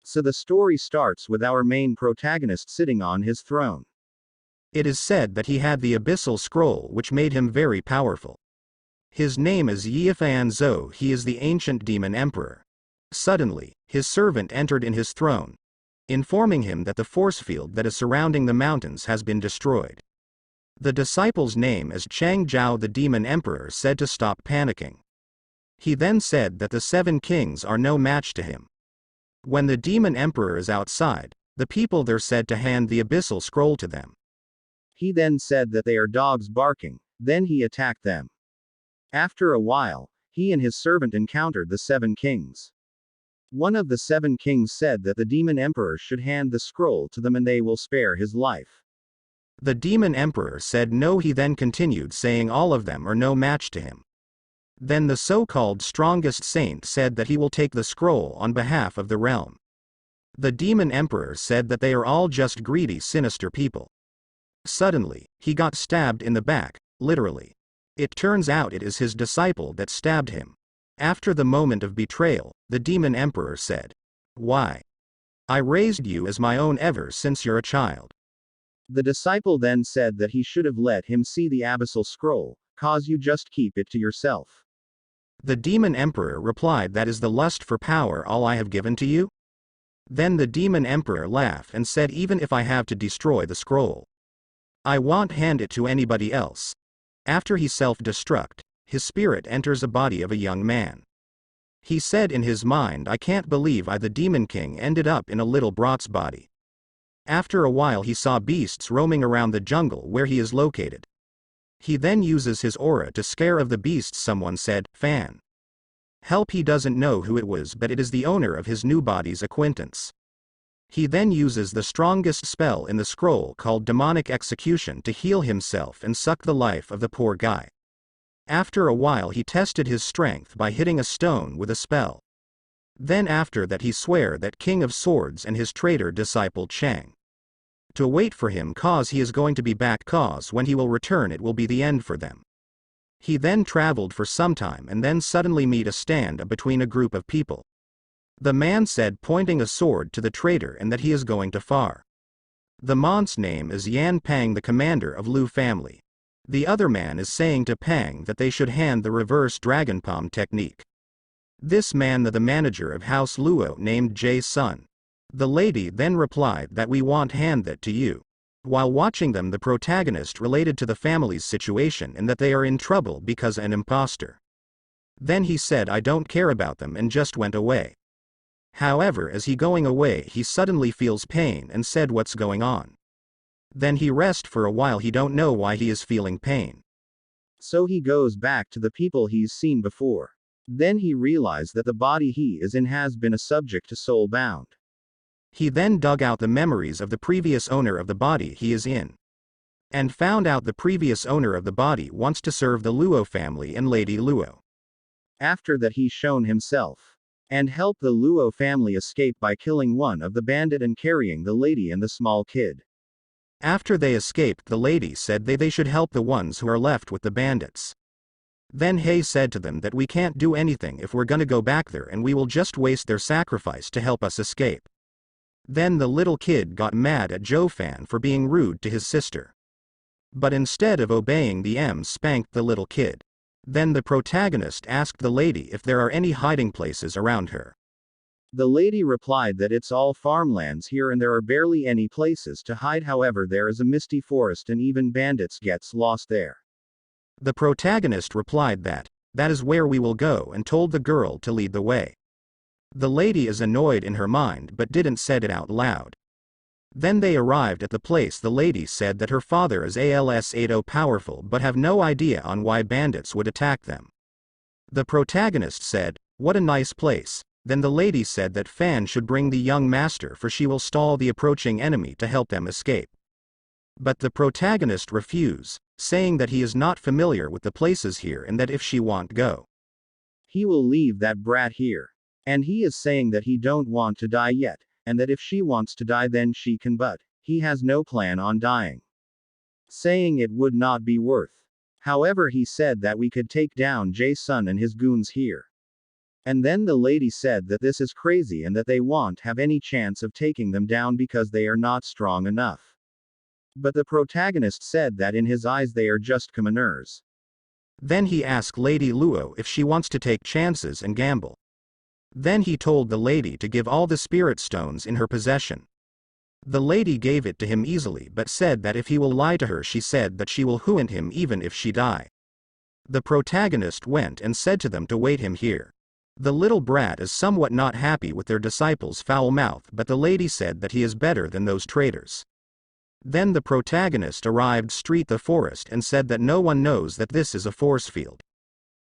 So the story starts with our main protagonist sitting on his throne. It is said that he had the abyssal scroll which made him very powerful. His name is Yiafan Zhou. He is the ancient demon emperor. Suddenly, his servant entered in his throne, informing him that the force field that is surrounding the mountains has been destroyed. The disciple's name is Chang Zhao. The demon emperor said to stop panicking. He then said that the 7 kings are no match to him. When the demon emperor is outside, the people there said to hand the abyssal scroll to them. He then said that they are dogs barking, then he attacked them. After a while, he and his servant encountered the 7 kings. One of the 7 kings said that the demon emperor should hand the scroll to them and they will spare his life. The demon emperor said no. He then continued saying all of them are no match to him. Then the so-called strongest saint said that he will take the scroll on behalf of the realm. The demon emperor said that they are all just greedy, sinister people. Suddenly, he got stabbed in the back, literally. It turns out it is his disciple that stabbed him. After the moment of betrayal, the demon emperor said, "Why? I raised you as my own ever since you're a child." The disciple then said that he should have let him see the abyssal scroll, cause you just keep it to yourself. The demon emperor replied, "That is the lust for power all I have given to you?" Then the demon emperor laughed and said, "Even if I have to destroy the scroll, I won't hand it to anybody else." After he self-destruct, his spirit enters a body of a young man. He said in his mind, "I can't believe I, the demon king, ended up in a little brat's body." After a while he saw beasts roaming around the jungle where he is located. He then uses his aura to scare of the beasts. Someone said, "Fan. Help." He doesn't know who it was, but it is the owner of his new body's acquaintance. He then uses the strongest spell in the scroll called demonic execution to heal himself and suck the life of the poor guy. After a while he tested his strength by hitting a stone with a spell. Then after that he swear that King of Swords and his traitor disciple Chang to wait for him, cause he is going to be back, cause when he will return it will be the end for them. He then traveled for some time and then suddenly meet a stand between a group of people. The man said, pointing a sword to the traitor, and that he is going to far. The man's name is Yan Pang, the commander of Lu family. The other man is saying to Pang that they should hand the reverse dragon palm technique. This man, the manager of House Luo, named Jay's son. The lady then replied that we won't hand that to you. While watching them, the protagonist related to the family's situation and that they are in trouble because an imposter. Then he said, "I don't care about them," and just went away. However, as he going away, he suddenly feels pain and said, "What's going on?" Then he rest for a while. He don't know why he is feeling pain. So he goes back to the people he's seen before. Then he realized that the body he is in has been a subject to soul bound. He then dug out the memories of the previous owner of the body he is in, and found out the previous owner of the body wants to serve the Luo family and Lady Luo. After that he shown himself and help the Luo family escape by killing one of the bandit and carrying the lady and the small kid. After they escaped, the lady said they should help the ones who are left with the bandits. Then He said to them that we can't do anything if we're gonna go back there, and we will just waste their sacrifice to help us escape. Then the little kid got mad at Zhou Fan for being rude to his sister. But instead of obeying, the M spanked the little kid. Then the protagonist asked the lady if there are any hiding places around her. The lady replied that it's all farmlands here and there are barely any places to hide. However, there is a misty forest and even bandits gets lost there. The protagonist replied that is where we will go, and told the girl to lead the way. The lady is annoyed in her mind but didn't said it out loud. Then they arrived at the place. The lady said that her father is ALS-80 powerful but have no idea on why bandits would attack them. The protagonist said, "What a nice place." Then the lady said that Fan should bring the young master for she will stall the approaching enemy to help them escape. But the protagonist refused, saying that he is not familiar with the places here and that if she won't go, he will leave that brat here. And he is saying that he don't want to die yet, and that if she wants to die then she can, but he has no plan on dying. Saying it would not be worth. However, he said that we could take down Jay's son and his goons here. And then the lady said that this is crazy and that they won't have any chance of taking them down because they are not strong enough. But the protagonist said that in his eyes they are just commoners. Then he asked Lady Luo if she wants to take chances and gamble. Then he told the lady to give all the spirit stones in her possession. The lady gave it to him easily but said that if he will lie to her she said that she will hunt him even if she die. The protagonist went and said to them to wait him here. The little brat is somewhat not happy with their disciples' foul mouth but the lady said that he is better than those traitors. Then the protagonist arrived street the forest and said that no one knows that this is a force field.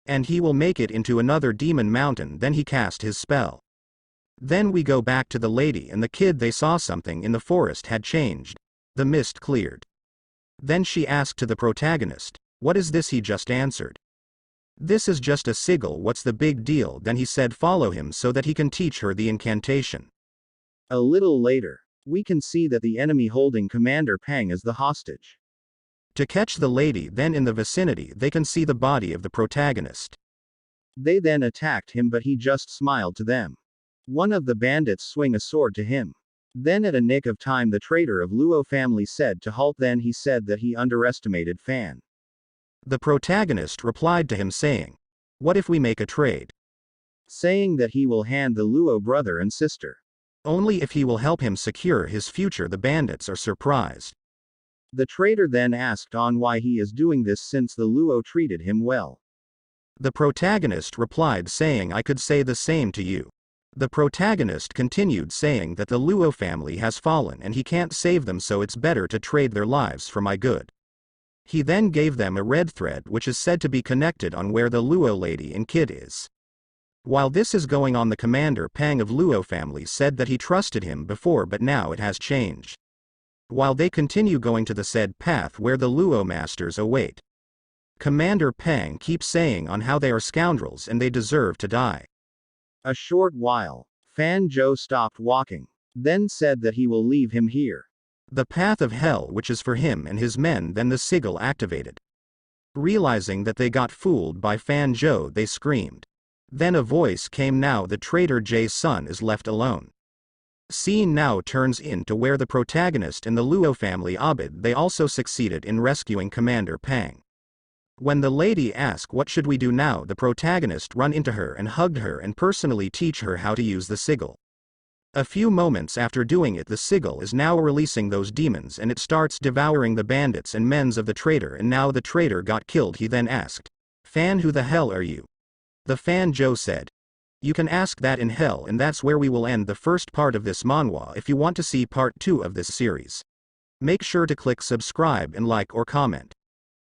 And he will make it into another demon mountain. Then he cast his spell. Then we go back to the lady and the kid. They saw something in the forest had changed. The mist cleared. Then she asked to the protagonist, "What is this?" He just answered, "This is just a sigil. What's the big deal?" Then he said follow him so that he can teach her the incantation. A little later, we can see that the enemy holding Commander Pang as the hostage. To catch the lady, then in the vicinity they can see the body of the protagonist. They then attacked him but he just smiled to them. One of the bandits swing a sword to him. Then at a nick of time the traitor of Luo family said to halt. Then he said that he underestimated Fan. The protagonist replied to him saying, "What if we make a trade?" Saying that he will hand the Luo brother and sister. Only if he will help him secure his future. The bandits are surprised. The traitor then asked on why he is doing this since the Luo treated him well. The protagonist replied saying I could say the same to you. The protagonist continued saying that the Luo family has fallen and he can't save them so it's better to trade their lives for my good. He then gave them a red thread which is said to be connected on where the Luo lady and kid is. While this is going on the Commander Pang of Luo family said that he trusted him before but now it has changed. While they continue going to the said path where the Luo masters await. Commander Pang keeps saying on how they are scoundrels and they deserve to die. A short while, Fan Zhou stopped walking, then said that he will leave him here. The path of hell which is for him and his men. Then the sigil activated. Realizing that they got fooled by Fan Zhou they screamed. Then a voice came, now the traitor Jay's son is left alone. Scene now turns into where the protagonist and the Luo family Abid they also succeeded in rescuing Commander Pang. When the lady asked what should we do now the protagonist run into her and hugged her and personally teach her how to use the sigil. A few moments after doing it the sigil is now releasing those demons and it starts devouring the bandits and men of the traitor and now the traitor got killed. He then asked, "Fan, who the hell are you?" The Fan Zhou said, "You can ask that in hell." And that's where we will end the first part of this manhwa. If you want to see part 2 of this series, make sure to click subscribe and like or comment.